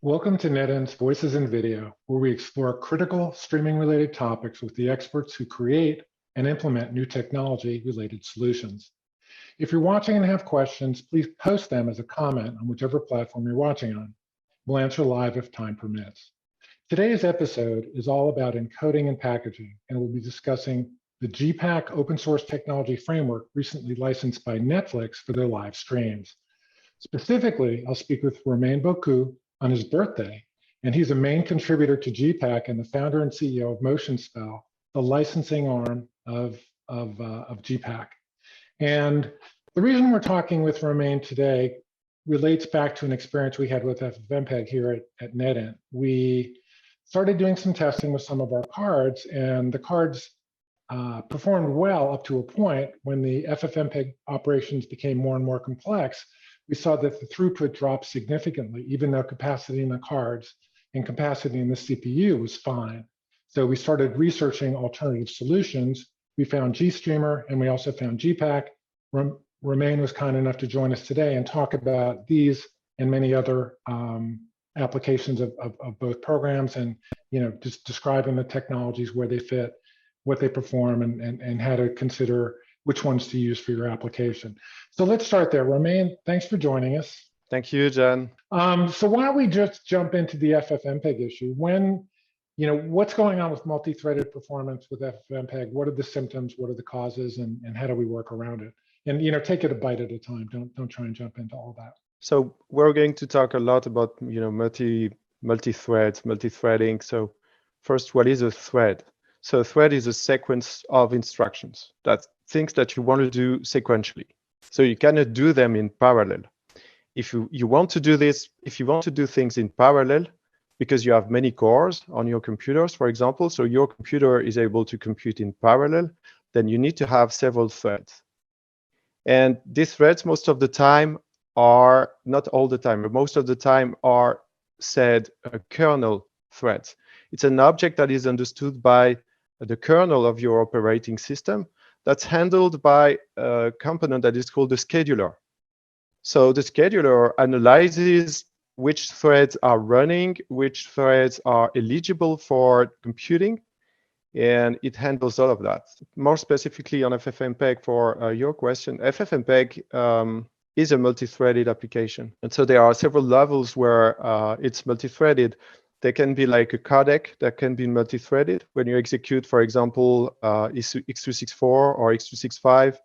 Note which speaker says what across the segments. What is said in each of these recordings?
Speaker 1: Welcome to NetInt's Voices in Video, where we explore critical streaming-related topics with the experts who create and implement new technology-related solutions. If you're watching and have questions, please post them as a comment on whichever platform you're watching on. We'll answer live if time permits. Today's episode is all about encoding and packaging, and we'll be discussing the GPAC open source technology framework recently licensed by Netflix for their live streams. Specifically, I'll speak with Romain on his birthday, and he's a main contributor to GPAC and the founder and CEO of MotionSpell, the licensing arm of GPAC. And the reason we're talking with Romain today relates back to an experience we had with FFmpeg here at NetInt. We started doing some testing with some of our cards, and the cards performed well up to a point. When the FFmpeg operations became more and more complex, we saw that the throughput dropped significantly, even though capacity in the cards and capacity in the CPU was fine. So we started researching alternative solutions. We found Gstreamer, and we also found GPAC. Romain was kind enough to join us today and talk about these and many other applications of both programs, and just describing the technologies, where they fit, what they perform, and how to consider which ones to use for your application. So let's start there. Romain, thanks for joining us.
Speaker 2: Thank you, John.
Speaker 1: So why don't we just jump into the FFmpeg issue? What's going on with multi-threaded performance with FFmpeg? What are the symptoms? What are the causes? And how do we work around it? And take it a bite at a time. Don't try and jump into all that.
Speaker 2: So we're going to talk a lot about multi-threads, multi-threading. So first, what is a thread? So a thread is a sequence of instructions, that things that you want to do sequentially. So you cannot do them in parallel. If you want to do this, if you want to do things in parallel, because you have many cores on your computers, for example, so your computer is able to compute in parallel, then you need to have several threads. And these threads, most of the time, are, not all the time, but most of the time are said kernel threads. It's an object that is understood by the kernel of your operating system that's handled by a component that is called the scheduler. So the scheduler analyzes which threads are running, which threads are eligible for computing, and it handles all of that. More specifically on FFmpeg, for your question, FFmpeg is a multi-threaded application. And so there are several levels where it's multi-threaded. There can be like a codec that can be multi-threaded. When you execute, for example, x264 or x265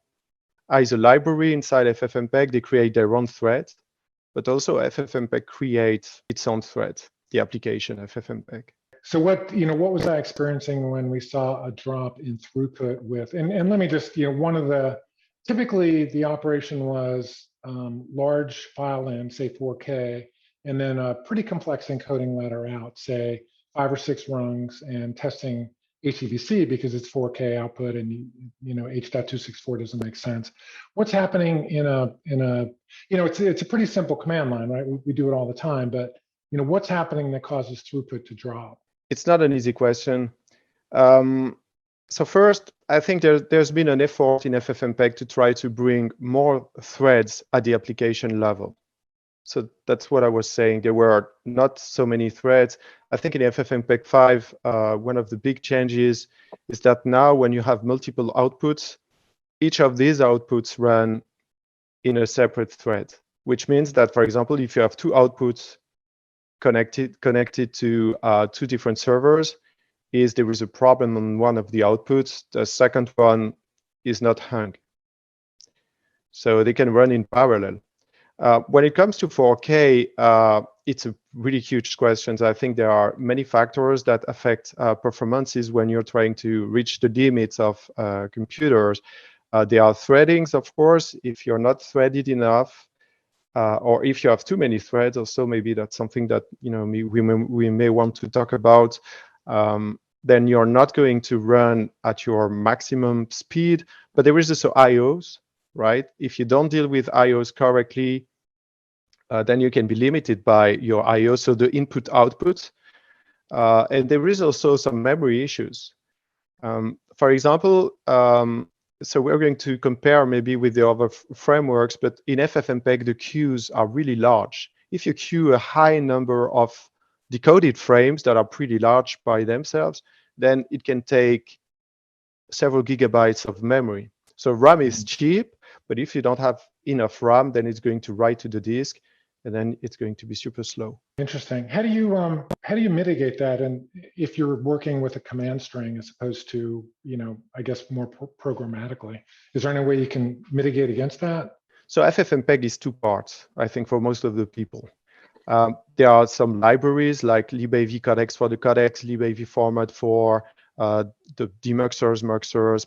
Speaker 2: as a library inside FFmpeg, they create their own thread. But also FFmpeg creates its own thread, the application FFmpeg.
Speaker 1: So what was I experiencing when we saw a drop in throughput with, and let me just, typically the operation was large file in, say 4K, and then a pretty complex encoding ladder out, say 5 or 6 rungs, and testing HEVC because it's 4K output, and H.264 doesn't make sense. What's happening it's a pretty simple command line, right? We do it all the time, but what's happening that causes throughput to drop?
Speaker 2: It's not an easy question. So first, I think there's been an effort in FFmpeg to try to bring more threads at the application level. So that's what I was saying. There were not so many threads. I think in FFmpeg 5, one of the big changes is that now when you have multiple outputs, each of these outputs run in a separate thread, which means that, for example, if you have 2 outputs connected to 2 different servers, there is a problem on one of the outputs, the second one is not hung. So they can run in parallel. When it comes to 4K, it's a really huge question. I think there are many factors that affect performances when you're trying to reach the limits of computers. There are threadings, of course. If you're not threaded enough, or if you have too many threads, also maybe that's something that we may want to talk about. Then you're not going to run at your maximum speed. But there is also IOs, right? If you don't deal with IOs correctly, then you can be limited by your IO, so the input-output. And there is also some memory issues. For example, so we're going to compare maybe with the other frameworks, but in FFmpeg, the queues are really large. if you queue a high number of decoded frames that are pretty large by themselves, then it can take several gigabytes of memory. So RAM is cheap, but if you don't have enough RAM, then it's going to write to the disk, and then it's going to be super slow.
Speaker 1: Interesting. How do you mitigate that? And if you're working with a command string as opposed to, I guess more programmatically, is there any way you can mitigate against that?
Speaker 2: So FFmpeg is two parts, I think, for most of the people. There are some libraries like libav codecs for the codecs, libav format for the demuxers, muxers,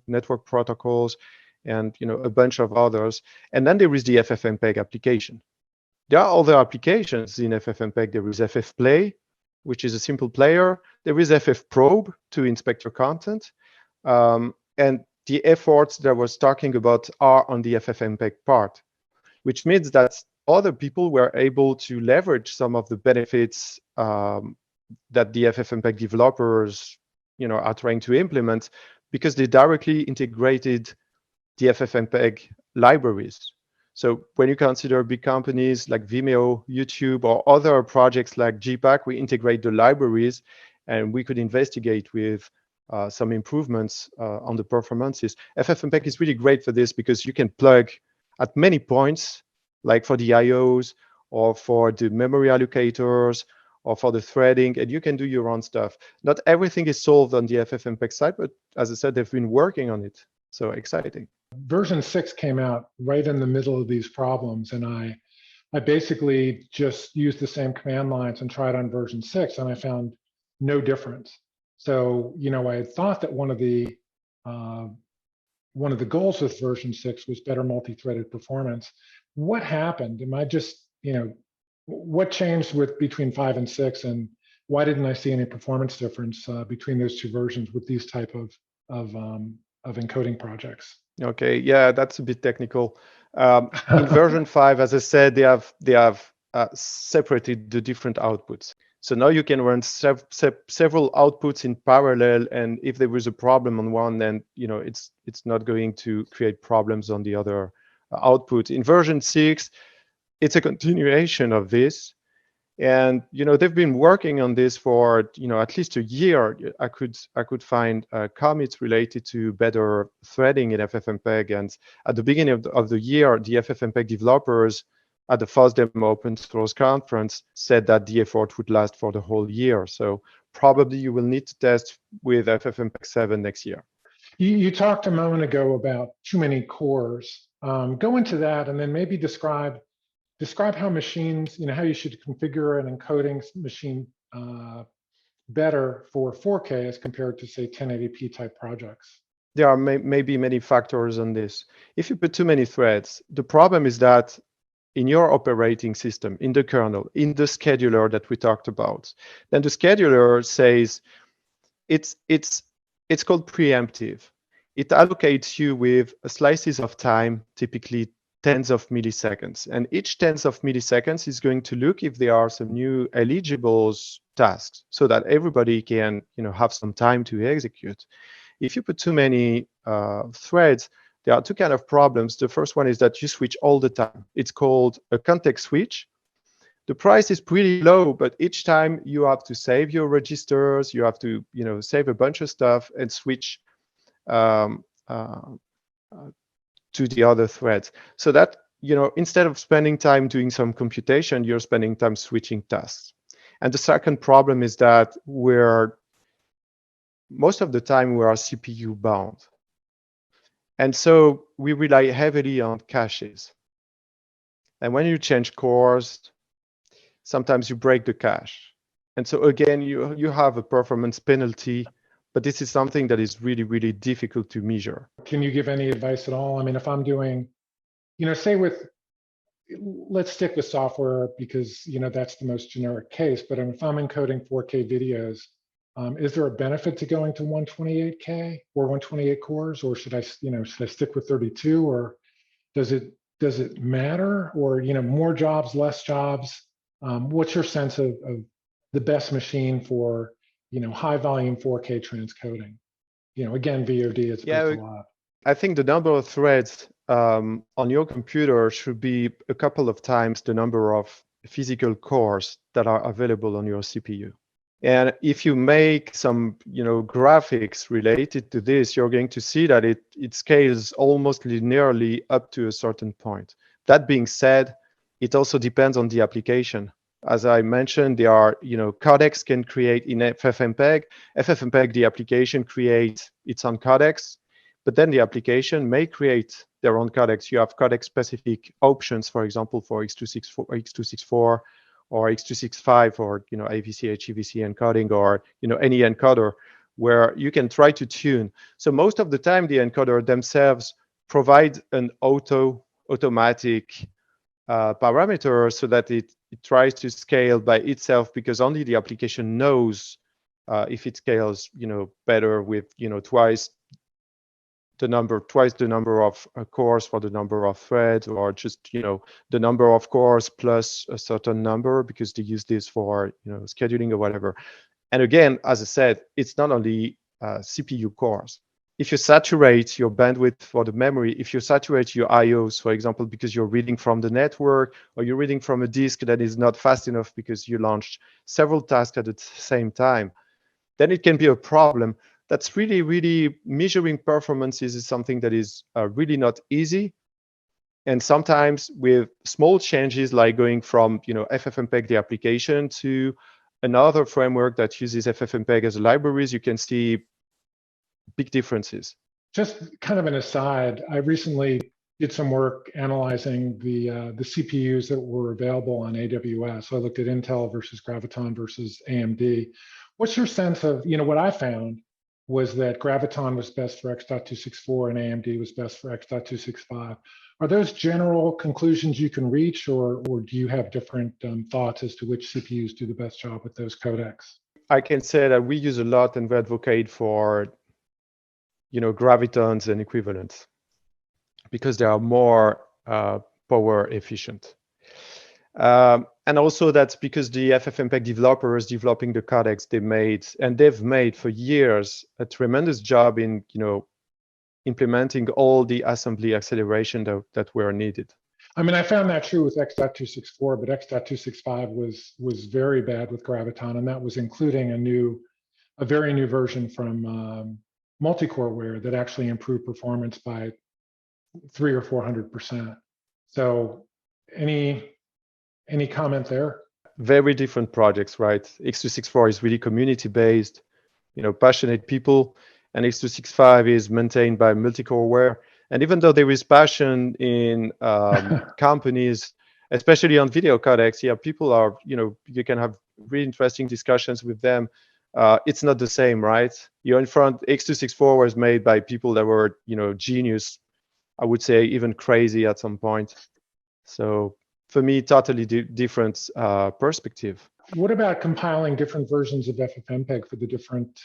Speaker 2: network protocols, and a bunch of others. And then there is the FFmpeg application. There are other applications in FFmpeg. There is ffplay, which is a simple player. There is ffprobe to inspect your content. And the efforts that I was talking about are on the FFmpeg part, which means that other people were able to leverage some of the benefits that the FFmpeg developers are trying to implement, because they directly integrated the FFmpeg libraries. So when you consider big companies like Vimeo, YouTube, or other projects like GPAC, we integrate the libraries, and we could investigate with some improvements on the performances. FFmpeg is really great for this because you can plug at many points, like for the IOs or for the memory allocators or for the threading, and you can do your own stuff. Not everything is solved on the FFmpeg side, but as I said, they've been working on it. So exciting.
Speaker 1: Version 6 came out right in the middle of these problems, and I basically just used the same command lines and tried on version 6, and I found no difference. So, I had thought that one of the goals with version 6 was better multi-threaded performance. What happened? Am I just, what changed between 5 and 6, and why didn't I see any performance difference between those two versions with these type of encoding projects?
Speaker 2: Okay, yeah, that's a bit technical. In version 5, as I said, they have separated the different outputs. So now you can run several outputs in parallel, and if there is a problem on one, then it's not going to create problems on the other output. In version 6, it's a continuation of this. And they've been working on this for at least a year. I could find commits related to better threading in FFmpeg. And at the beginning of the year, the FFmpeg developers at the FOSDEM Open Source Conference said that the effort would last for the whole year. So probably you will need to test with FFmpeg 7 next year.
Speaker 1: You talked a moment ago about too many cores. Go into that, and then maybe describe how machines, how you should configure an encoding machine better for 4K as compared to, say, 1080p type projects.
Speaker 2: There are maybe many factors on this. If you put too many threads, the problem is that in your operating system, in the kernel, in the scheduler that we talked about, then the scheduler says it's called preemptive. It allocates you with slices of time, typically tens of milliseconds, and each tens of milliseconds is going to look if there are some new eligible tasks, so that everybody can have some time to execute. If you put too many threads, there are two kinds of problems. The first one is that you switch all the time. It's called a context switch. The price is pretty low, but each time you have to save your registers, you have to save a bunch of stuff and switch to the other threads. So that instead of spending time doing some computation, you're spending time switching tasks. And the second problem is that most of the time we are CPU bound. And so we rely heavily on caches. And when you change cores, sometimes you break the cache. And so again, you have a performance penalty, but this is something that is really, really difficult to measure.
Speaker 1: Can you give any advice at all? I mean, if I'm doing, let's stick with software because, that's the most generic case, but if I'm encoding 4K videos, is there a benefit to going to 128K or 128 cores, or should I stick with 32, or does it matter, or, more jobs, less jobs? What's your sense of the best machine for, high volume 4K transcoding? Again, VOD is a lot.
Speaker 2: I think the number of threads on your computer should be a couple of times the number of physical cores that are available on your CPU. And if you make some, graphics related to this, you're going to see that it scales almost linearly up to a certain point. That being said, it also depends on the application. As I mentioned, there are, codecs can create in FFmpeg. FFmpeg, the application creates its own codecs, but then the application may create their own codecs. You have codec-specific options, for example, for X264 or X265 or AVCH, EVC encoding, or any encoder where you can try to tune. So most of the time, the encoder themselves provide an automatic parameter so that it tries to scale by itself, because only the application knows if it scales better with twice the number of cores for the number of threads, or just the number of cores plus a certain number, because they use this for scheduling or whatever. And again, as I said, it's not only CPU cores. If you saturate your bandwidth for the memory, if you saturate your IOs, for example, because you're reading from the network, or you're reading from a disk that is not fast enough because you launched several tasks at the same time, then it can be a problem. That's really measuring performances is something that is really not easy. And sometimes with small changes, like going from FFmpeg, the application, to another framework that uses FFmpeg as libraries, you can see big differences.
Speaker 1: Just kind of an aside, I recently did some work analyzing the CPUs that were available on AWS. So I looked at Intel versus Graviton versus AMD. What's your sense of, what I found was that Graviton was best for X.264 and AMD was best for X.265. Are those general conclusions you can reach, or do you have different thoughts as to which CPUs do the best job with those codecs?
Speaker 2: I can say that we use a lot and we advocate for Gravitons and equivalents, because they are more power efficient. And also that's because the FFmpeg developers developing the codecs they've made for years a tremendous job in implementing all the assembly acceleration that were needed.
Speaker 1: I mean, I found that true with X.264, but X.265 was very bad with Graviton, and that was including a very new version from multicoreware that actually improved performance by 300 or 400%. So any comment there?
Speaker 2: Very different projects, right? X264 is really community-based, passionate people, and X265 is maintained by multicoreware. And even though there is passion in companies, especially on video codecs, people are, you can have really interesting discussions with them. It's not the same, right? You're in front. X264 was made by people that were, genius. I would say even crazy at some point. So for me, totally different perspective.
Speaker 1: What about compiling different versions of FFmpeg for the different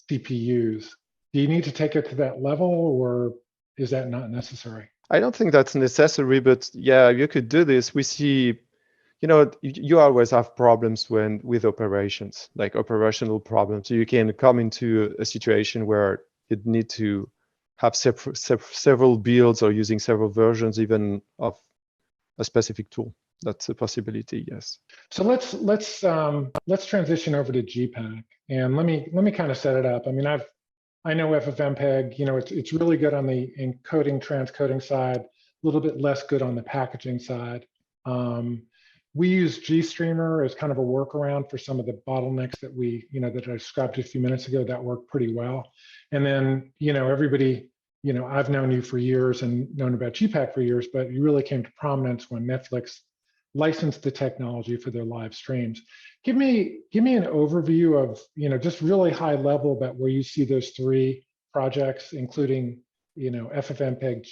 Speaker 1: CPUs? Do you need to take it to that level, or is that not necessary?
Speaker 2: I don't think that's necessary, but yeah, you could do this. We see, you always have problems with operations, like operational problems. So you can come into a situation where you need to have several builds or using several versions even of a specific tool. That's a possibility, yes.
Speaker 1: So let's transition over to GPAC, and let me kind of set it up. I mean, I know FFmpeg, it's really good on the encoding, transcoding side, a little bit less good on the packaging side. We use Gstreamer as kind of a workaround for some of the bottlenecks that that I described a few minutes ago. That worked pretty well. And then, everybody, I've known you for years and known about GPAC for years, but you really came to prominence when Netflix licensed the technology for their live streams. Give me an overview of, just really high level about where you see those three projects, including, FFmpeg,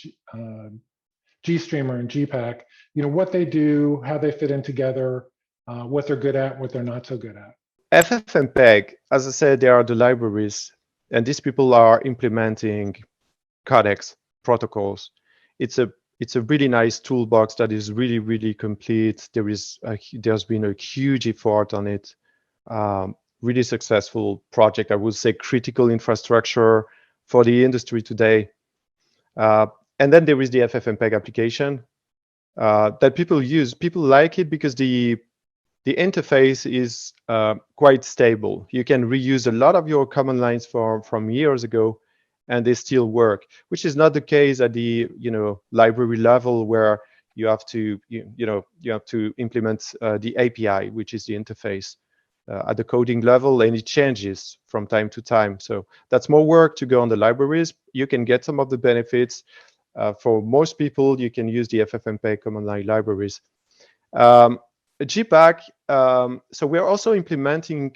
Speaker 1: Gstreamer, and GPAC, what they do, how they fit in together, what they're good at, what they're not so good at.
Speaker 2: FFmpeg, as I said, there are the libraries, and these people are implementing codecs, protocols. It's a really nice toolbox that is really complete. There's been a huge effort on it. Really successful project. I would say critical infrastructure for the industry today. And then there is the FFmpeg application that people use. People like it because the the interface is quite stable. You can reuse a lot of your command lines from years ago, and they still work, which is not the case at the library level, where you have to you have to implement the API, which is the interface at the coding level, and it changes from time to time. So that's more work to go on the libraries. You can get some of the benefits. For most people, you can use the FFmpeg command line libraries. GPAC, so we're also implementing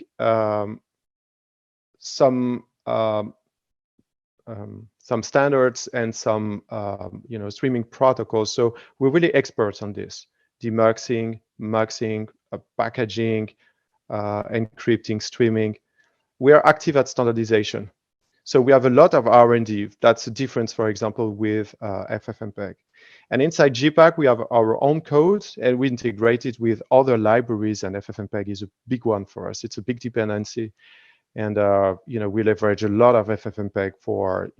Speaker 2: some standards and some streaming protocols. So we're really experts on this: demuxing, muxing, packaging, encrypting, streaming. We are active at standardization. So we have a lot of R&D. That's the difference, for example, with FFmpeg. And inside GPAC, we have our own code, and we integrate it with other libraries, and FFmpeg is a big one for us. It's a big dependency. And we leverage a lot of FFmpeg for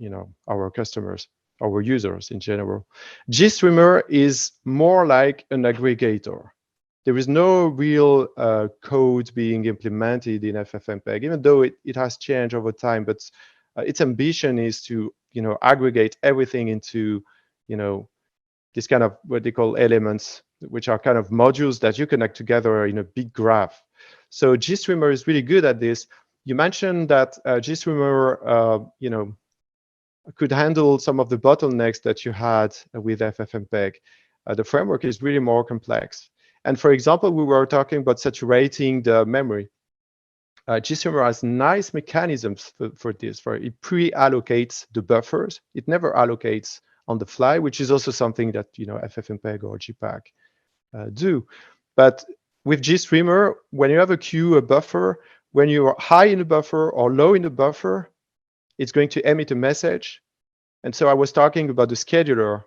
Speaker 2: our customers, our users in general. Gstreamer is more like an aggregator. There is no real code being implemented in FFmpeg, even though it has changed over time. But its ambition is to aggregate everything into this kind of what they call elements, which are kind of modules that you connect together in a big graph. So Gstreamer is really good at this. You mentioned that Gstreamer, could handle some of the bottlenecks that you had with FFmpeg. The framework is really more complex. And for example, we were talking about saturating the memory. Gstreamer has nice mechanisms for this. It pre-allocates the buffers. It never allocates on the fly, which is also something that FFmpeg or GPAC do. But with Gstreamer, when you have a queue, a buffer, when you are high in the buffer or low in the buffer, it's going to emit a message. And so I was talking about the scheduler.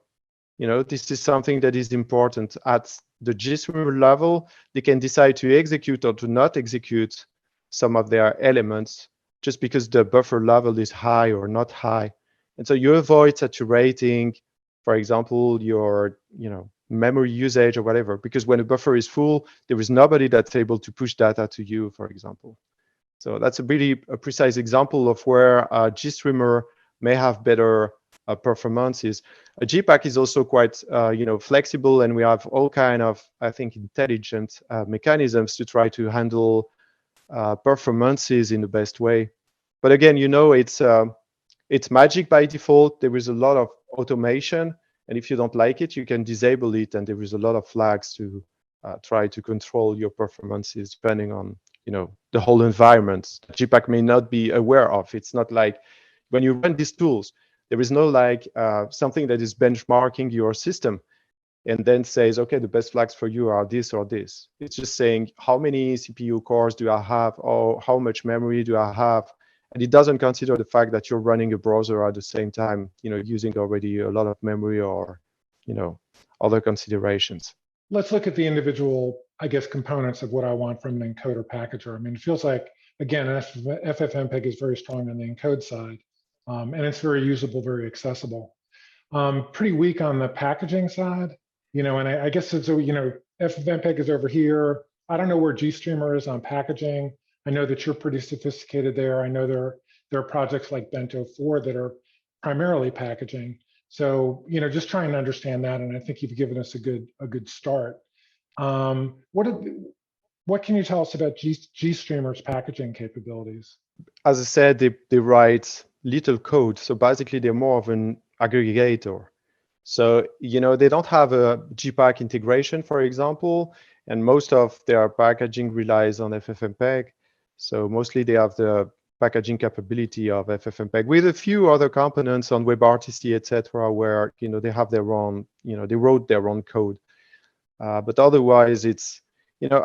Speaker 2: This is something that is important. At the Gstreamer level, they can decide to execute or to not execute some of their elements just because the buffer level is high or not high. And so you avoid saturating, for example, your memory usage or whatever, because when a buffer is full, there is nobody that's able to push data to you, for example. So that's a precise example of where Gstreamer may have better performances. GPAC is also quite flexible, and we have all kind of, I think, intelligent mechanisms to try to handle performances in the best way. But again, it's magic by default. There is a lot of automation, and if you don't like it, you can disable it, and there is a lot of flags to try to control your performances depending on the whole environment that GPAC may not be aware of. It's not like when you run these tools, there is no something that is benchmarking your system and then says, okay, the best flags for you are this or this. It's just saying, how many CPU cores do I have, or how much memory do I have? And it doesn't consider the fact that you're running a browser at the same time, using already a lot of memory or, other considerations.
Speaker 1: Let's look at the individual, I guess, components of what I want from an encoder packager. I mean, it feels like, again, FFmpeg is very strong on the encode side, and it's very usable, very accessible. Pretty weak on the packaging side, and I guess it's, FFmpeg is over here. I don't know where Gstreamer is on packaging. I know that you're pretty sophisticated there. I know there are projects like Bento 4 that are primarily packaging. So, just trying to understand that, and I think you've given us a good start. What can you tell us about Gstreamer's packaging capabilities?
Speaker 2: As I said, they write little code. So basically, they're more of an aggregator. So, they don't have a GPAC integration, for example, and most of their packaging relies on FFmpeg. So mostly they have the packaging capability of FFmpeg with a few other components on WebRTC, etc., where they have their own, they wrote their own code. But otherwise, it's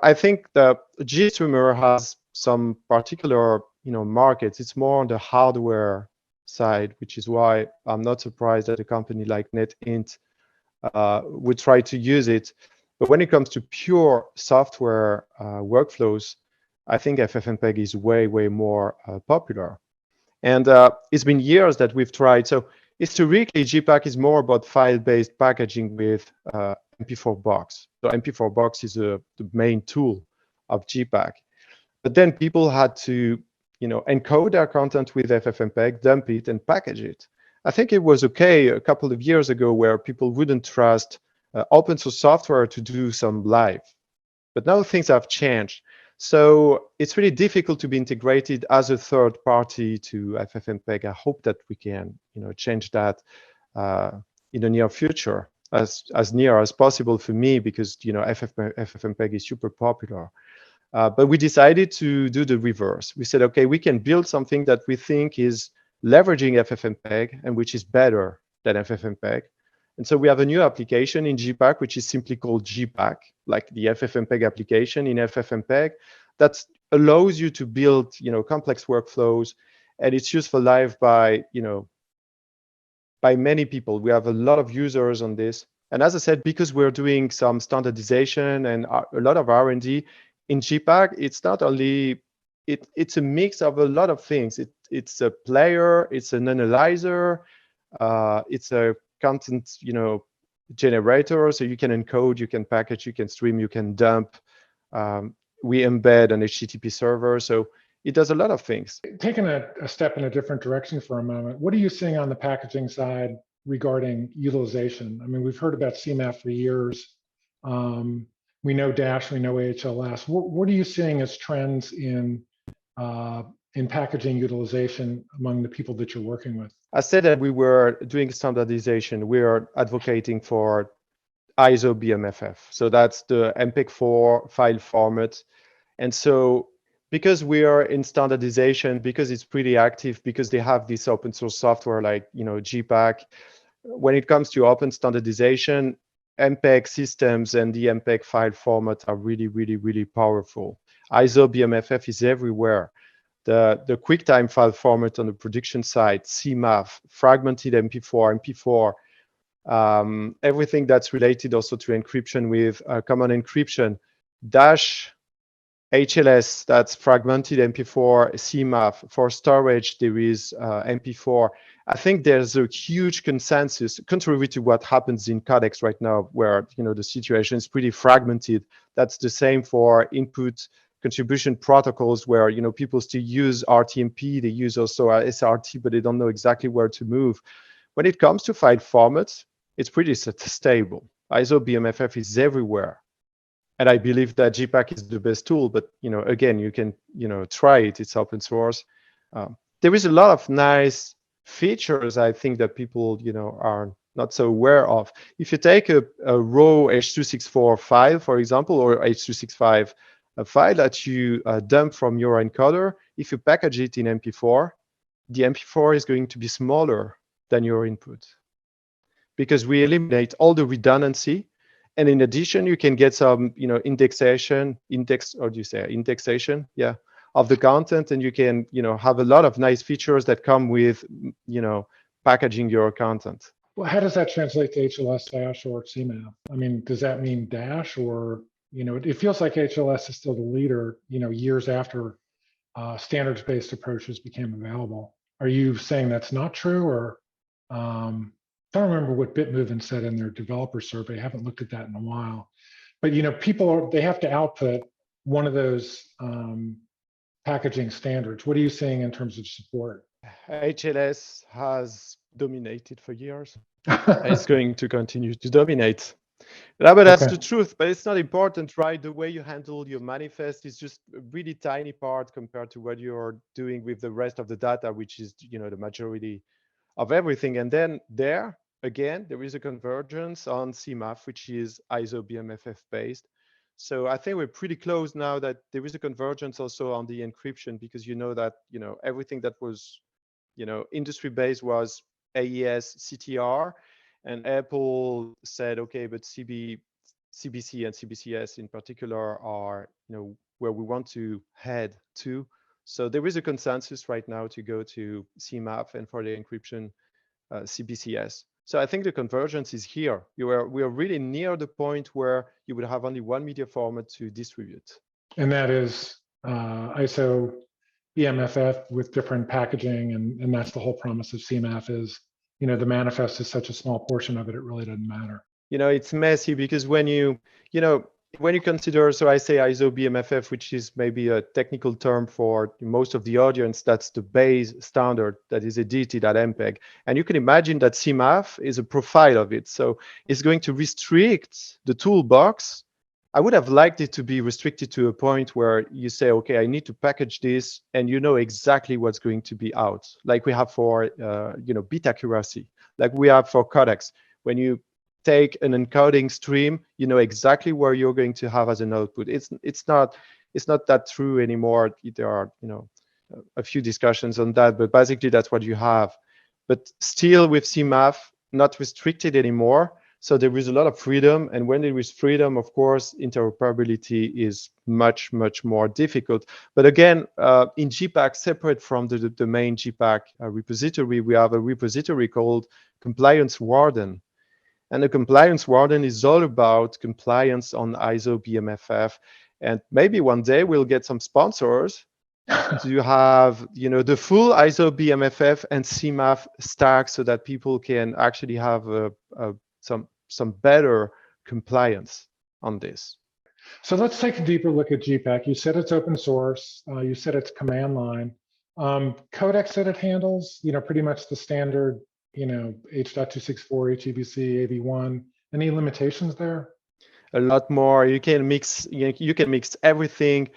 Speaker 2: I think that Gstreamer has some particular markets. It's more on the hardware side, which is why I'm not surprised that a company like NETINT would try to use it. But when it comes to pure software workflows, I think FFmpeg is way more popular. And it's been years that we've tried. So historically, GPAC is more about file-based packaging with MP4 box. So MP4 box is the main tool of GPAC. But then people had to, encode their content with FFmpeg, dump it, and package it. I think it was okay a couple of years ago where people wouldn't trust open source software to do some live. But now things have changed. So it's really difficult to be integrated as a third party to FFmpeg. I hope that we can, change that in the near future, as near as possible for me, because FFmpeg is super popular. But we decided to do the reverse. We said, okay, we can build something that we think is leveraging FFmpeg and which is better than FFmpeg. And so we have a new application in GPAC, which is simply called GPAC, like the FFmpeg application in FFmpeg, that allows you to build, complex workflows, and it's used for live by, by many people. We have a lot of users on this. And as I said, because we're doing some standardization and a lot of R&D in GPAC, it's not only, it's a mix of a lot of things. It's a player, it's an analyzer, it's a content, generator, so you can encode, you can package, you can stream, you can dump. We embed an HTTP server, so it does a lot of things.
Speaker 1: Taking a step in a different direction for a moment, what are you seeing on the packaging side regarding utilization? I mean, we've heard about CMAF for years. We know Dash, we know AHLS. What are you seeing as trends in packaging utilization among the people that you're working with?
Speaker 2: I said that we were doing standardization. We are advocating for ISO BMFF. So that's the MPEG-4 file format. And so because we are in standardization, because it's pretty active, because they have this open source software like GPAC, when it comes to open standardization, MPEG systems and the MPEG file format are really, really, really powerful. ISO BMFF is everywhere. The QuickTime file format on the production side, CMAF, fragmented MP4, everything that's related also to encryption with common encryption, Dash, HLS, that's fragmented MP4, CMAF. For storage, there is MP4. I think there's a huge consensus, contrary to what happens in Codex right now, where the situation is pretty fragmented. That's the same for input contribution protocols, where people still use RTMP, they use also SRT, but they don't know exactly where to move. When it comes to file formats, it's pretty stable. ISO BMFF is everywhere. And I believe that GPAC is the best tool, but again, you can try it. It's open source. There is a lot of nice features, I think, that people are not so aware of. If you take a raw H.264 file, for example, or H.265 file that you dump from your encoder, if you package it in MP4, the MP4 is going to be smaller than your input, because we eliminate all the redundancy. And in addition, you can get some, indexation of the content, and you can, have a lot of nice features that come with, packaging your content.
Speaker 1: Well, how does that translate to HLS, Dash, or CMAF? I mean, does that mean Dash, or it feels like HLS is still the leader, years after standards-based approaches became available. Are you saying that's not true, or? I don't remember what Bitmovin said in their developer survey. I haven't looked at that in a while. But they have to output one of those packaging standards. What are you seeing in terms of support?
Speaker 2: HLS has dominated for years. It's going to continue to dominate. No, but that's the truth. But it's not important, right? The way you handle your manifest is just a really tiny part compared to what you're doing with the rest of the data, which is the majority of everything. And then there is a convergence on CMAF, which is ISO BMFF based. So I think we're pretty close now that there is a convergence also on the encryption, because that everything that was industry based was AES CTR, and Apple said, okay, but CBC and CBCS in particular are where we want to head to. So there is a consensus right now to go to CMAF, and for the encryption, CBCS. So I think the convergence is here. We are really near the point where you would have only one media format to distribute.
Speaker 1: And that is ISO BMFF with different packaging, and that's the whole promise of CMAF is, the manifest is such a small portion of it, it really doesn't matter.
Speaker 2: It's messy, because when when you consider, so I say ISO BMFF, which is maybe a technical term for most of the audience, that's the base standard that is edited at MPEG. And you can imagine that CMAF is a profile of it. So it's going to restrict the toolbox. I would have liked it to be restricted to a point where you say, okay, I need to package this, and you know exactly what's going to be out, like we have for bit accuracy, like we have for codecs. When you take an encoding stream, you know exactly where you're going to have as an output. It's not that true anymore. There are a few discussions on that, but basically that's what you have. But still with CMAF, not restricted anymore. So there is a lot of freedom, and when there is freedom, of course, interoperability is much, much more difficult. But again, in GPAC, separate from the main GPAC repository, we have a repository called Compliance Warden. And the Compliance Warden is all about compliance on ISO BMFF. And maybe one day we'll get some sponsors to have the full ISO BMFF and CMAF stack, so that people can actually have some better compliance on this.
Speaker 1: So let's take a deeper look at GPAC. You said it's open source. You said it's command line. Codecs that it handles, pretty much the standard, H.264, HEVC, AV1. Any limitations there?
Speaker 2: A lot more. You can mix. You can mix everything.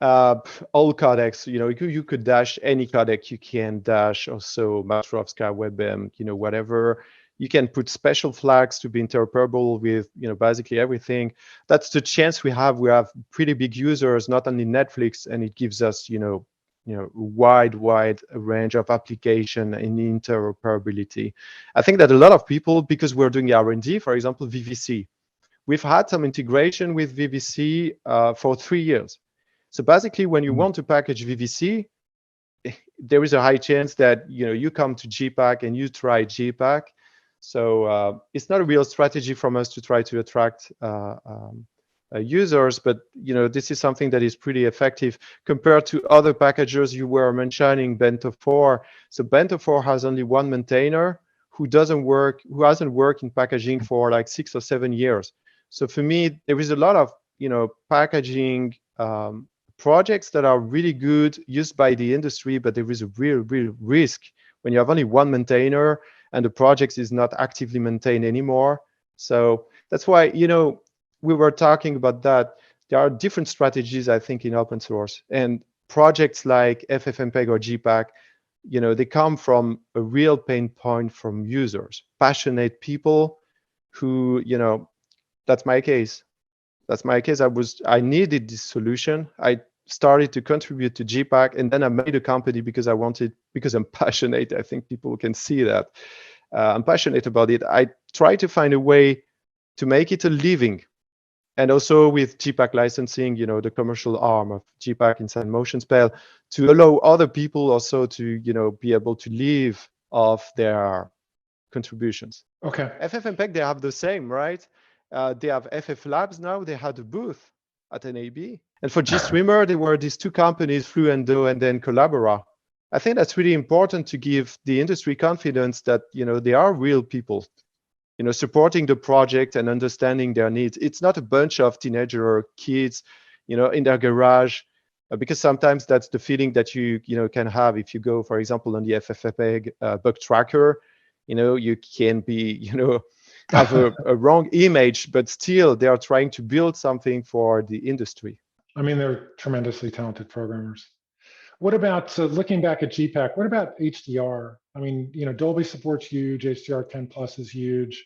Speaker 2: All codecs. You could dash any codec. You can dash also Mastrovska, WebM. Whatever. You can put special flags to be interoperable with, basically everything. That's the chance we have. We have pretty big users, not only Netflix, and it gives us, wide range of application and interoperability. I think that a lot of people, because we're doing R&D, for example, VVC, we've had some integration with VVC for 3 years. So basically, when you want to package VVC, there is a high chance that you come to GPAC and you try GPAC. So it's not a real strategy from us to try to attract users, but this is something that is pretty effective compared to other packagers. You were mentioning Bento 4. So Bento 4 has only one maintainer who hasn't worked in packaging for like 6 or 7 years. So for me, there is a lot of packaging projects that are really good, used by the industry, but there is a real risk when you have only one maintainer and the project is not actively maintained anymore. So that's why, we were talking about that. There are different strategies, I think, in open source, and projects like FFmpeg or GPAC, they come from a real pain point from users, passionate people who, that's my case. I needed this solution. I started to contribute to GPAC, and then I made a company because I'm passionate. I think people can see that. I'm passionate about it. I try to find a way to make it a living. And also with GPAC licensing, the commercial arm of GPAC inside MotionSpell, to allow other people also to, be able to live off their contributions.
Speaker 1: Okay.
Speaker 2: FFmpeg, they have the same, right? They have FF Labs now. They had a booth at NAB. And for Gstreamer, there were these two companies, Fluendo and then Collabora. I think that's really important to give the industry confidence that, they are real people, supporting the project and understanding their needs. It's not a bunch of teenager kids, in their garage, because sometimes that's the feeling that you can have if you go, for example, on the FFmpeg bug tracker. You can be, have a wrong image, but still they are trying to build something for the industry.
Speaker 1: I mean, they're tremendously talented programmers. What about, looking back at GPAC, what about HDR? I mean, Dolby support's huge, HDR 10 Plus is huge.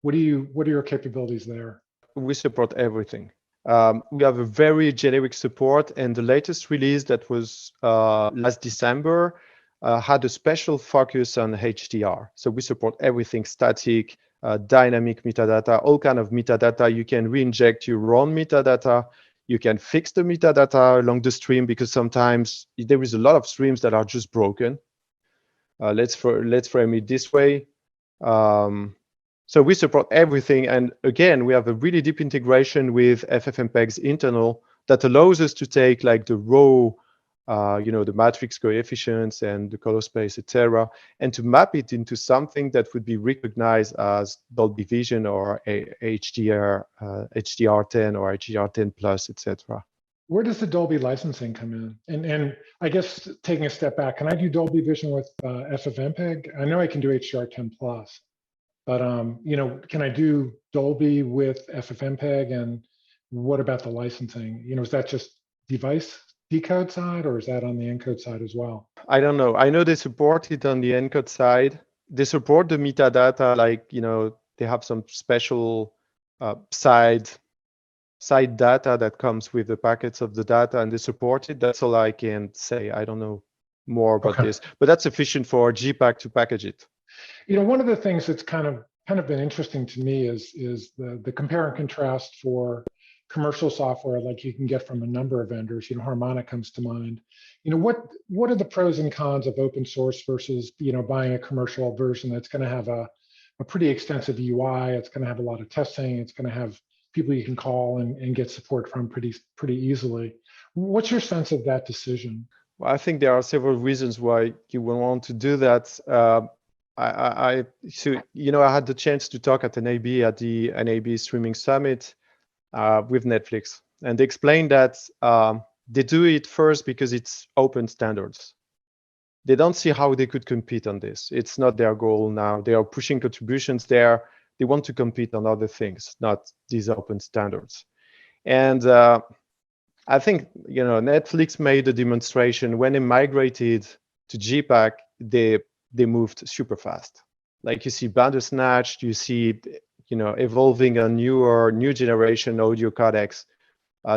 Speaker 1: What are your capabilities there?
Speaker 2: We support everything. We have a very generic support, and the latest release that was last December had a special focus on HDR. So we support everything: static, dynamic metadata, all kind of metadata. You can re-inject your own metadata. You can fix the metadata along the stream, because sometimes there is a lot of streams that are just broken. Let's frame it this way. So we support everything. And again, we have a really deep integration with FFmpeg's internal that allows us to take like the raw the matrix coefficients and the color space, etc., and to map it into something that would be recognized as Dolby Vision or a HDR10 or HDR10 plus, etc.
Speaker 1: Where does the Dolby licensing come in? And I guess taking a step back, can I do Dolby Vision with FFmpeg? I know I can do HDR10 plus, but can I do Dolby with FFmpeg? And what about the licensing? Is that just device decode side, or is that on the encode side as well?
Speaker 2: I don't know. I know they support it on the encode side. They support the metadata, like they have some special side data that comes with the packets of the data, and they support it. That's all I can say. I don't know more about this, but that's sufficient for GPAC to package it.
Speaker 1: One of the things that's kind of been interesting to me is the compare and contrast for commercial software, like you can get from a number of vendors. Harmonic comes to mind. What are the pros and cons of open source versus buying a commercial version that's going to have a pretty extensive UI? It's going to have a lot of testing. It's going to have people you can call and get support from pretty easily. What's your sense of that decision?
Speaker 2: Well, I think there are several reasons why you will want to do that. I had the chance to talk at NAB at the NAB Streaming Summit with Netflix, and they explained that they do it first because it's open standards. They don't see how they could compete on this. It's not their goal now. They are pushing contributions there. They want to compete on other things, not these open standards. And I think Netflix made a demonstration when they migrated to GPAC. They moved super fast. Like you see Bandersnatch, you see evolving a new generation audio codecs.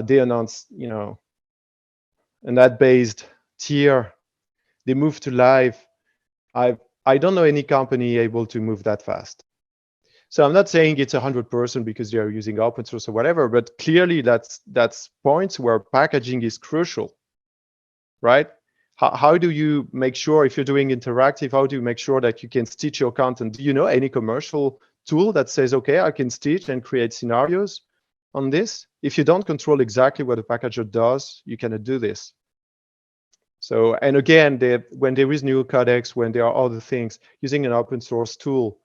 Speaker 2: They announced an ad-based tier. They moved to live. I don't know any company able to move that fast. So I'm not saying it's 100% because they are using open source or whatever, but clearly that's points where packaging is crucial, right? How do you make sure, if you're doing interactive, how do you make sure that you can stitch your content? Do you know any commercial tool that says, okay, I can stitch and create scenarios on this? If you don't control exactly what a packager does, you cannot do this. So, and again, when there is new codecs, when there are other things, using an open source tool,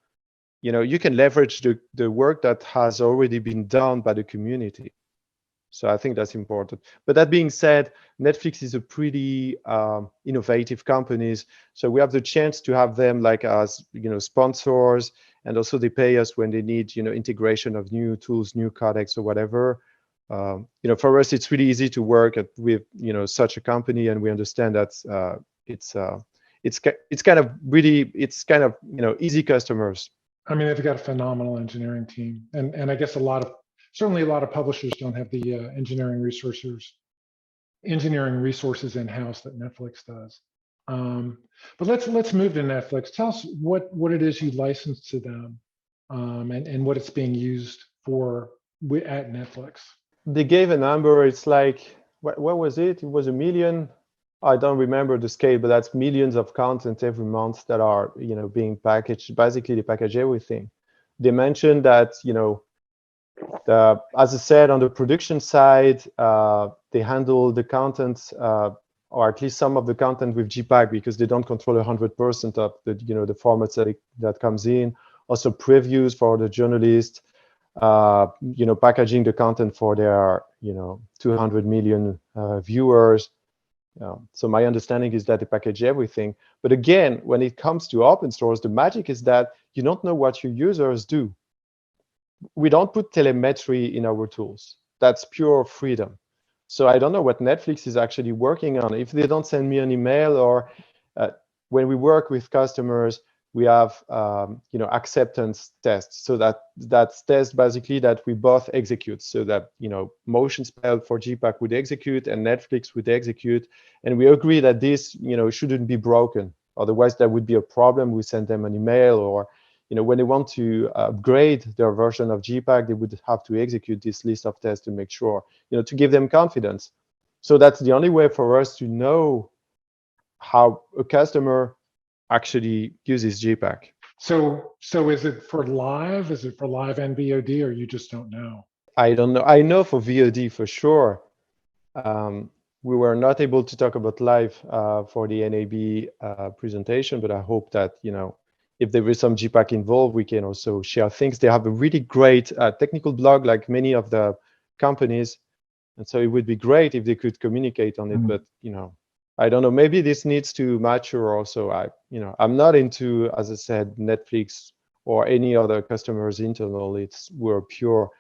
Speaker 2: you can leverage the work that has already been done by the community. So I think that's important. But that being said, Netflix is a pretty innovative company. So we have the chance to have them like as sponsors, and also they pay us when they need integration of new tools, new codecs or whatever. For us, it's really easy to work with such a company, and we understand that it's kind of easy customers.
Speaker 1: I mean, they've got a phenomenal engineering team, and I guess certainly a lot of publishers don't have the engineering resources in-house that Netflix does. But let's move to Netflix. Tell us what it is you license to them, and what it's being used for at Netflix.
Speaker 2: They gave a number. It's like, what was it? It was 1 million. I don't remember the scale, but that's millions of content every month that are being packaged. Basically, they package everything. They mentioned that as I said, on the production side, they handle the content, or at least some of the content with GPAC, because they don't control 100% of the the formats that comes in. Also previews for the journalists, packaging the content for their 200 million viewers. So my understanding is that they package everything. But again, when it comes to open source, the magic is that you don't know what your users do. We don't put telemetry in our tools. That's pure freedom. So I don't know what Netflix is actually working on. If they don't send me an email, or when we work with customers, we have acceptance tests. So that's test basically that we both execute. So that motion spell for GPAC would execute and Netflix would execute, and we agree that this shouldn't be broken. Otherwise, there would be a problem. We send them an email, or when they want to upgrade their version of GPAC, they would have to execute this list of tests to make sure, to give them confidence. So that's the only way for us to know how a customer actually uses GPAC.
Speaker 1: So is it for live? Is it for live and VOD, or you just don't know?
Speaker 2: I don't know. I know for VOD for sure. we were not able to talk about live for the NAB presentation, but I hope that, if there is some GPAC involved, we can also share things. They have a really great technical blog, like many of the companies. And so it would be great if they could communicate on it, but, I don't know, maybe this needs to mature also. I'm not into, as I said, Netflix or any other customers internal. We're a pure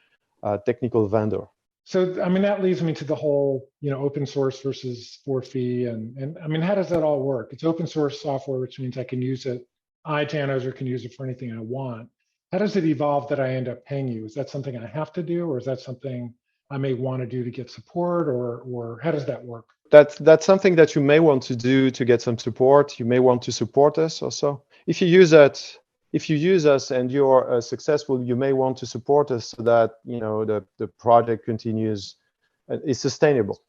Speaker 2: technical vendor.
Speaker 1: So, I mean, that leads me to the whole, open source versus for fee. And I mean, how does that all work? It's open source software, which means I can use it. Or can use it for anything I want. How does it evolve that I end up paying you? Is that something I have to do, or is that something I may want to do to get support, or how does that work?
Speaker 2: That's something that you may want to do to get some support. You may want to support us also. If you use us and you're successful, you may want to support us so that the project continues, is sustainable,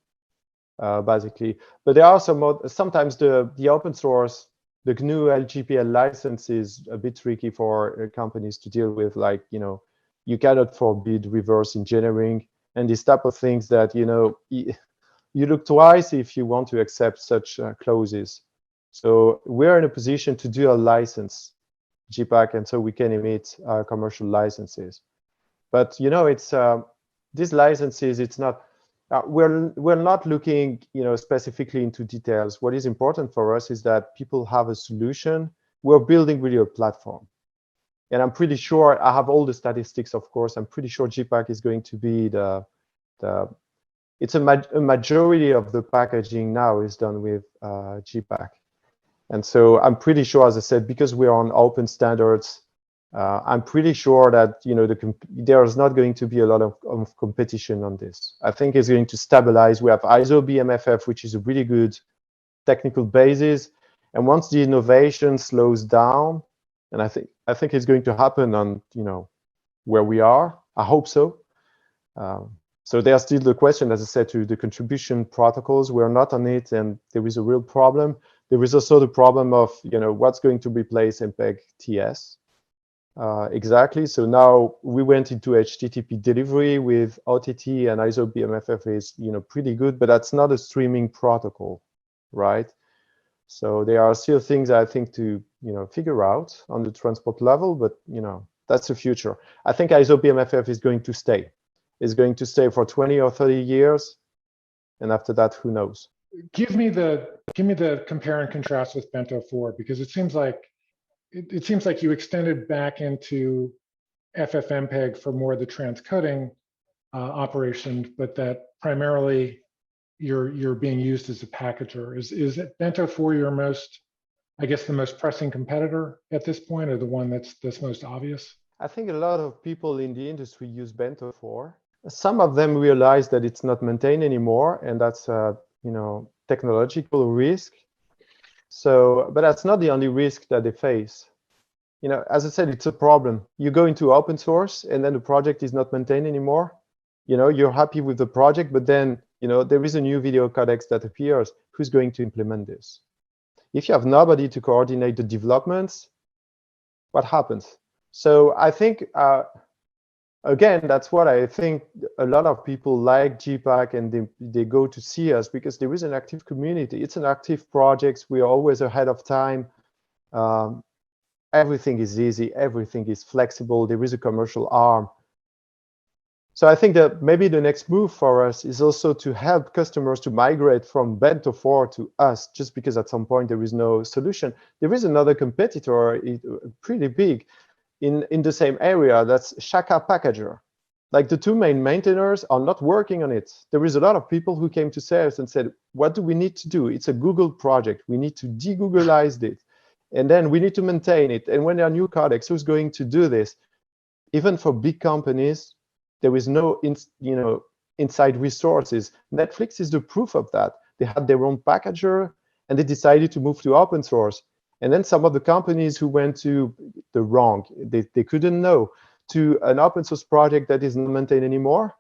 Speaker 2: basically. But there are sometimes the open source, the GNU LGPL license is a bit tricky for companies to deal with. Like you cannot forbid reverse engineering and these type of things that you look twice if you want to accept such clauses. So we're in a position to do a license GPAC, and so we can emit commercial licenses. But it's these licenses. It's not. We're not looking specifically into details. What is important for us is that people have a solution. We're building really a platform, and I'm pretty sure I have all the statistics. Of course, I'm pretty sure GPAC is going to be it's a majority of the packaging now is done with GPAC. And so I'm pretty sure, as I said, because we're on open standards, I'm pretty sure that there is not going to be a lot of competition on this. I think it's going to stabilize. We have ISO BMFF, which is a really good technical basis. And once the innovation slows down, and I think it's going to happen on where we are. I hope so. So there's still the question, as I said, to the contribution protocols. We're not on it, and there is a real problem. There is also the problem of, what's going to replace MPEG TS exactly. So now we went into HTTP delivery with OTT, and ISO BMFF is, pretty good, but that's not a streaming protocol, right? So there are still things I think to, figure out on the transport level, but, that's the future. I think ISO BMFF is going to stay. It's going to stay for 20 or 30 years, and after that, who knows?
Speaker 1: Give me the compare and contrast with Bento 4, because it seems like you extended back into FFmpeg for more of the transcoding operation, but that primarily you're being used as a packager. Is it Bento 4 your most, I guess, the most pressing competitor at this point, or the one that's most obvious?
Speaker 2: I think a lot of people in the industry use Bento 4. Some of them realize that it's not maintained anymore, and that's technological risk. So, but that's not the only risk that they face. As I said, it's a problem. You go into open source, and then the project is not maintained anymore. You're happy with the project, but then there is a new video codex that appears. Who's going to implement this? If you have nobody to coordinate the developments, what happens? So I think. Again, that's what I think a lot of people like GPAC, and they go to see us because there is an active community. It's an active project. We are always ahead of time. Everything is easy. Everything is flexible. There is a commercial arm. So I think that maybe the next move for us is also to help customers to migrate from Bento 4 to us, just because at some point there is no solution. There is another competitor, pretty big, in the same area, that's Shaka Packager. Like the two main maintainers are not working on it. There is a lot of people who came to sales and said, what do we need to do? It's a Google project. We need to de-Googleize it. And then we need to maintain it. And when there are new codecs, who's going to do this? Even for big companies, there is no inside resources. Netflix is the proof of that. They had their own packager, and they decided to move to open source. And then some of the companies who went to the wrong, they couldn't know, to an open source project that is not maintained anymore.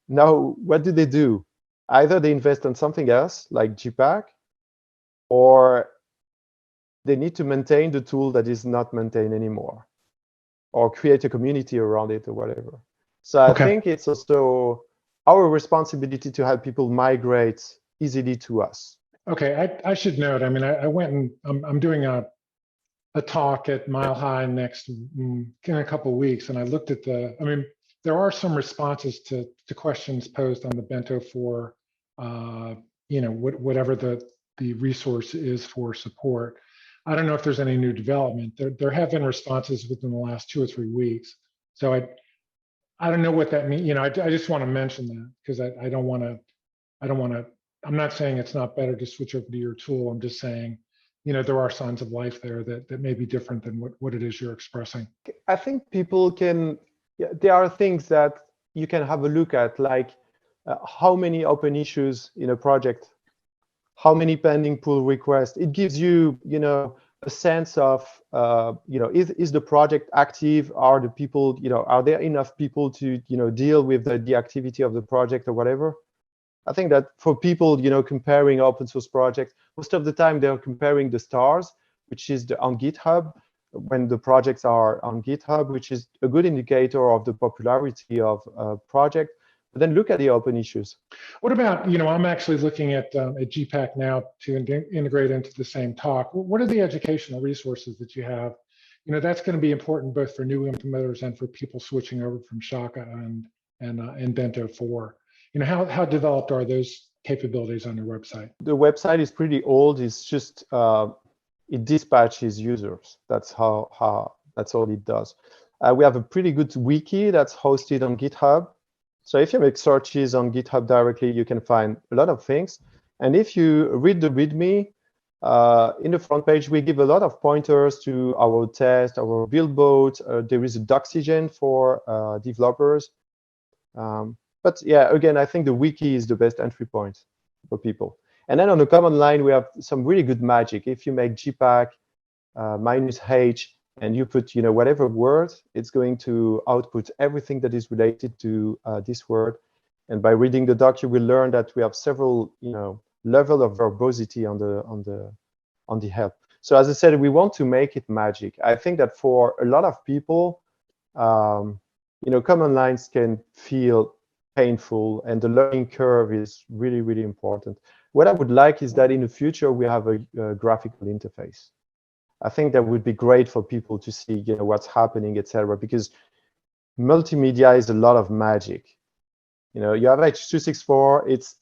Speaker 2: Now, what do? Either they invest on something else, like GPAC, or they need to maintain the tool that is not maintained anymore, or create a community around it or whatever. So I think it's also our responsibility to help people migrate easily to us.
Speaker 1: Okay, I should note, I mean, I went and I'm doing a talk at Mile High next in a couple of weeks, and I looked at I mean, there are some responses to questions posed on the Bento 4, whatever the resource is for support. I don't know if there's any new development. There have been responses within the last 2 or 3 weeks. So I don't know what that means. I just want to mention that because I don't want to, I'm not saying it's not better to switch over to your tool. I'm just saying, there are signs of life there that may be different than what it is you're expressing.
Speaker 2: I think people can, there are things that you can have a look at, like how many open issues in a project, how many pending pull requests. It gives you, a sense of, is the project active? Are the people, are there enough people to, deal with the activity of the project or whatever? I think that for people, comparing open source projects, most of the time they're comparing the stars, which is on GitHub, when the projects are on GitHub, which is a good indicator of the popularity of a project. But then look at the open issues.
Speaker 1: What about, I'm actually looking at GPAC now to integrate into the same talk. What are the educational resources that you have? That's going to be important both for new implementers and for people switching over from Shaka and Bento 4. How developed are those capabilities on your website?
Speaker 2: The website is pretty old. It's just, it dispatches users. That's that's all it does. We have a pretty good wiki that's hosted on GitHub. So if you make searches on GitHub directly, you can find a lot of things. And if you read the README, in the front page, we give a lot of pointers to our test, our build boat. There is a Doxygen for developers. But yeah, again, I think the wiki is the best entry point for people. And then on the command line, we have some really good magic. If you make GPAC -H and you put, whatever word, it's going to output everything that is related to this word. And by reading the doc, you will learn that we have several, level of verbosity on the help. So as I said, we want to make it magic. I think that for a lot of people, command lines can feel painful, and the learning curve is really, really important. What I would like is that in the future, we have a graphical interface. I think that would be great for people to see, what's happening, etc. Because multimedia is a lot of magic. You have H.264, it's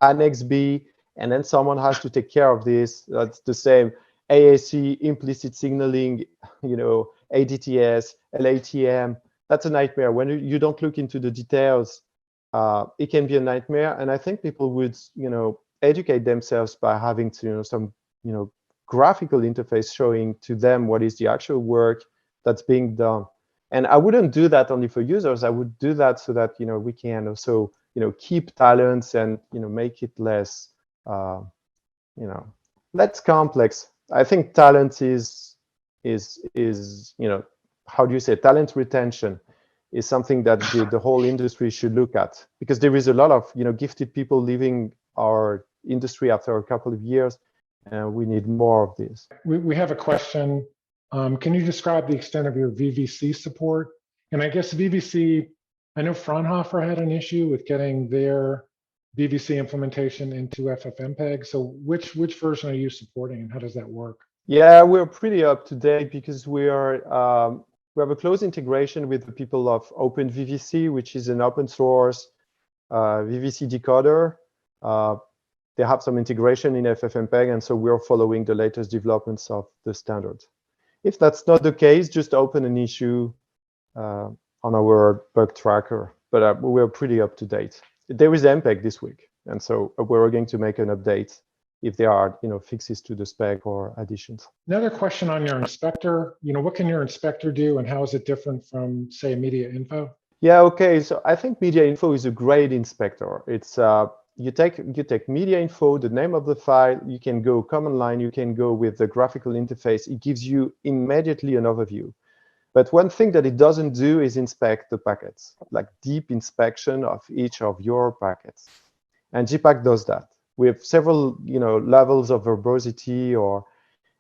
Speaker 2: Annex B, and then someone has to take care of this. That's the same AAC, implicit signaling, ADTS, LATM. That's a nightmare. When you don't look into the details, it can be a nightmare. And I think people would, educate themselves by having to, some, graphical interface showing to them what is the actual work that's being done. And I wouldn't do that only for users. I would do that so that, we can also, keep talents and, make it less, less complex. I think talent is, how do you say, talent retention is something that the whole industry should look at, because there is a lot of, gifted people leaving our industry after a couple of years, and we need more of this.
Speaker 1: We have a question. Can you describe the extent of your VVC support? And I guess VVC, I know Fraunhofer had an issue with getting their VVC implementation into FFmpeg. So which version are you supporting, and how does that work?
Speaker 2: Yeah, we're pretty up to date because we have a close integration with the people of OpenVVC, which is an open source VVC decoder. They have some integration in FFmpeg, and so we're following the latest developments of the standard. If that's not the case, just open an issue on our bug tracker. But we're pretty up to date. There is MPEG this week, and so we're going to make an update if there are, fixes to the spec or additions.
Speaker 1: Another question on your inspector. What can your inspector do, and how is it different from, say, media info?
Speaker 2: Yeah, okay. So I think media info is a great inspector. It's you take media info, the name of the file. You can go command line. You can go with the graphical interface. It gives you immediately an overview. But one thing that it doesn't do is inspect the packets, like deep inspection of each of your packets. And GPAC does that. We have several, levels of verbosity,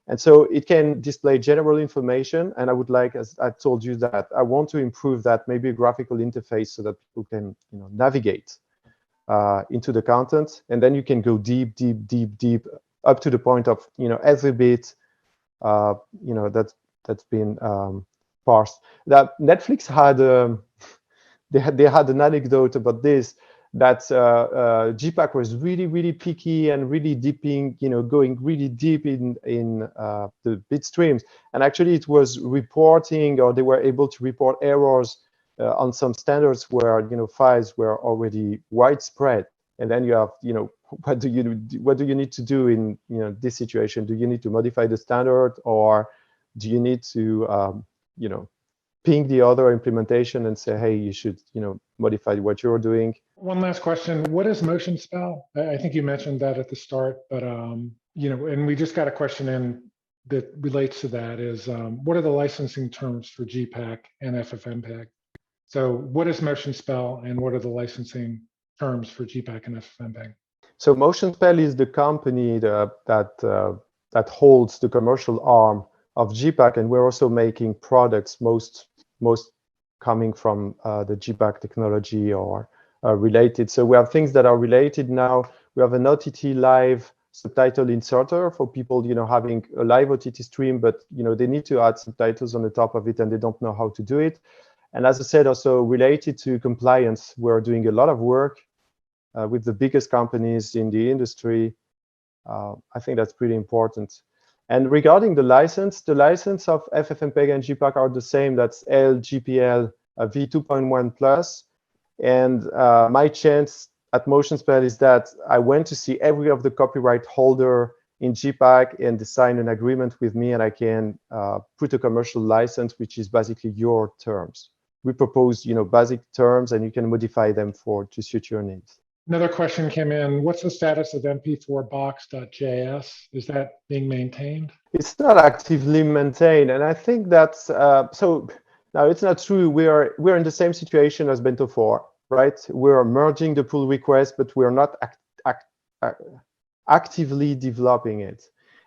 Speaker 2: and so it can display general information. And I would like, as I told you, that I want to improve that, maybe a graphical interface so that people can, navigate into the content, and then you can go deep, deep, deep, deep, up to the point of every bit that's been parsed. That Netflix had they had an anecdote about this, that GPAC was really, really picky and really deeping, going really deep in the bit streams. And actually it was reporting, or they were able to report errors on some standards where, files were already widespread. And then you have, what do you need to do in this situation? Do you need to modify the standard, or do you need to ping the other implementation and say, hey, you should modify what you're doing?
Speaker 1: One last question: what is motion spell? I think you mentioned that at the start, but and we just got a question in that relates to that. Is what are the licensing terms for GPAC and FFmpeg? So what is motion spell, and what are the licensing terms for GPAC and FFmpeg?
Speaker 2: So MotionSpell is the company that holds the commercial arm of GPAC, and we're also making products, most coming from the GPAC technology or related. So we have things that are related now. We have an OTT live subtitle inserter for people, having a live OTT stream, but they need to add subtitles on the top of it, and they don't know how to do it. And as I said, also related to compliance, we're doing a lot of work with the biggest companies in the industry. I think that's pretty important. And regarding the license of FFmpeg and GPAC are the same. That's LGPL v2.1 plus. And my chance at MotionSpell is that I went to see every of the copyright holder in GPAC, and they sign an agreement with me, and I can put a commercial license, which is basically your terms. We propose, basic terms, and you can modify them to suit your needs.
Speaker 1: Another question came in: what's the status of mp4box.js? Is that being maintained?
Speaker 2: It's not actively maintained, and I think that's so. Now, it's not true. We're in the same situation as Bento 4, right? We're merging the pull request, but we're not actively developing it.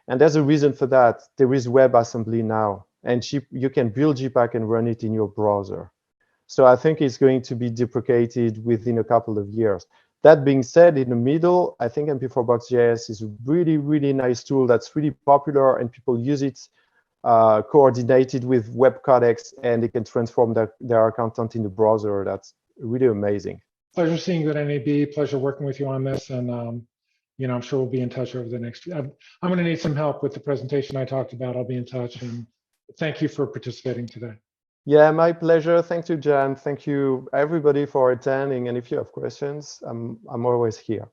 Speaker 2: And there's a reason for that. There is WebAssembly now, and you can build GPAC and run it in your browser. So I think it's going to be deprecated within a couple of years. That being said, in the middle, I think mp4box.js is a really, really nice tool that's really popular, and people use it coordinated with web codecs, and they can transform their content in the browser. That's really amazing.
Speaker 1: Pleasure seeing you at NAB. Pleasure working with you on this, and I'm sure we'll be in touch over the next few. I'm going to need some help with the presentation I talked about. I'll be in touch, and thank you for participating today.
Speaker 2: Yeah, my pleasure. Thank you, Jan. Thank you, everybody, for attending. And if you have questions, I'm always here.